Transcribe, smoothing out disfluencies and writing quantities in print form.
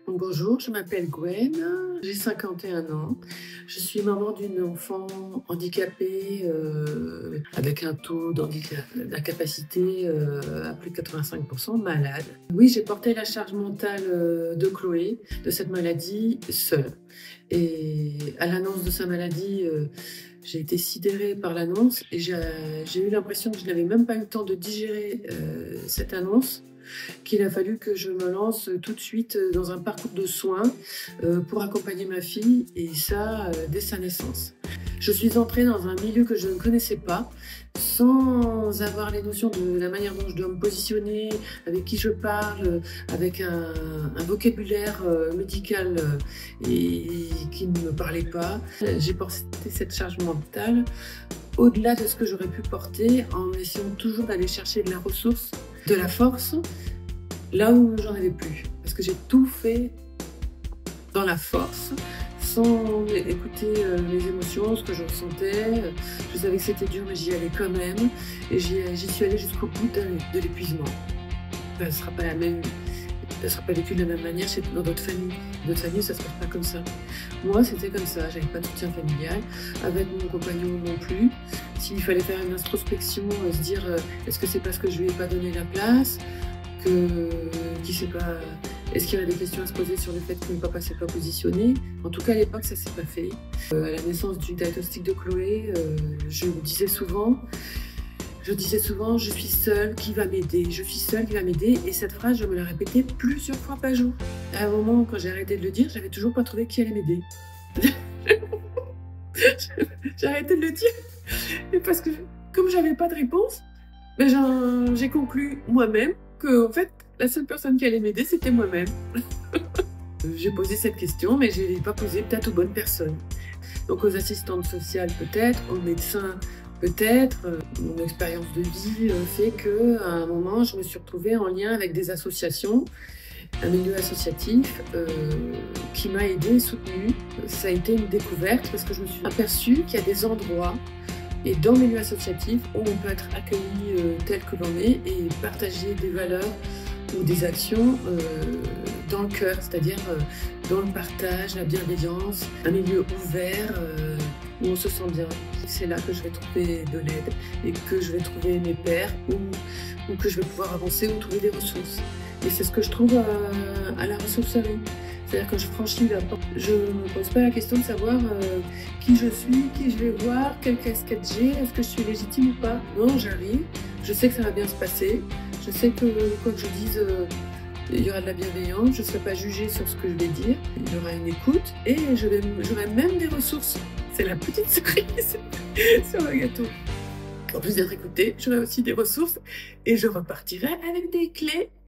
Donc, bonjour, je m'appelle Gwen, j'ai 51 ans. Je suis maman d'une enfant handicapée avec un taux d'incapacité à plus de 85%, malade. Oui, j'ai porté la charge mentale de Chloé, de cette maladie, seule. Et à l'annonce de sa maladie, j'ai été sidérée par l'annonce et j'ai eu l'impression que je n'avais même pas eu le temps de digérer cette annonce, qu'il a fallu que je me lance tout de suite dans un parcours de soins pour accompagner ma fille, et ça dès sa naissance. Je suis entrée dans un milieu que je ne connaissais pas, sans avoir les notions de la manière dont je dois me positionner, avec qui je parle, avec un vocabulaire médical et qui ne me parlait pas. J'ai porté cette charge mentale au-delà de ce que j'aurais pu porter, en essayant toujours d'aller chercher de la ressource, de la force, là où j'en avais plus. Parce que j'ai tout fait dans la force, sans écouter mes émotions, ce que je ressentais. Je savais que c'était dur, mais j'y allais quand même. Et j'y suis allée jusqu'au bout de l'épuisement. Ça ne sera pas la même, ça ne sera pas vécu de la même manière dans d'autres familles. D'autres familles, ça ne se passe pas comme ça. Moi, c'était comme ça. J'avais pas de soutien familial. Avec mon compagnon non plus. S'il fallait faire une introspection, se dire est-ce que c'est parce que je lui ai pas donné la place, est-ce qu'il y aurait des questions à se poser sur le fait que mon papa s'est pas positionné? En tout cas, à l'époque, ça s'est pas fait. À la naissance du diagnostic de Chloé, je disais souvent, je suis seule, qui va m'aider? Je suis seule, qui va m'aider? Et cette phrase, je me la répétais plusieurs fois par jour. À un moment, quand j'ai arrêté de le dire, j'avais toujours pas trouvé qui allait m'aider. J'ai arrêté de le dire. Et parce que, comme j'avais pas de réponse, ben j'ai conclu moi-même que, en fait, la seule personne qui allait m'aider, c'était moi-même. J'ai posé cette question, mais je ne l'ai pas posée peut-être aux bonnes personnes. Donc aux assistantes sociales peut-être, aux médecins peut-être. Mon expérience de vie fait qu'à un moment, je me suis retrouvée en lien avec des associations, un milieu associatif qui m'a aidée et soutenue. Ça a été une découverte parce que je me suis aperçue qu'il y a des endroits et dans le milieu associatif où on peut être accueilli tel que l'on est et partager des valeurs ou des actions dans le cœur, c'est-à-dire dans le partage, la bienveillance, un milieu ouvert où on se sent bien. C'est là que je vais trouver de l'aide et que je vais trouver mes pairs ou que je vais pouvoir avancer ou trouver des ressources. Et c'est ce que je trouve à la ressourcerie. C'est-à-dire que je franchis la porte. Je ne me pose pas la question de savoir qui je suis, qui je vais voir, quelle casquette j'ai, est-ce que je suis légitime ou pas. Non, j'arrive, je sais que ça va bien se passer, je sais que quoi que je dise, il y aura de la bienveillance, je ne serai pas jugée sur ce que je vais dire, il y aura une écoute et j'aurai même des ressources. C'est la petite cerise sur le gâteau. En plus d'être écoutée, j'aurai aussi des ressources et je repartirai avec des clés.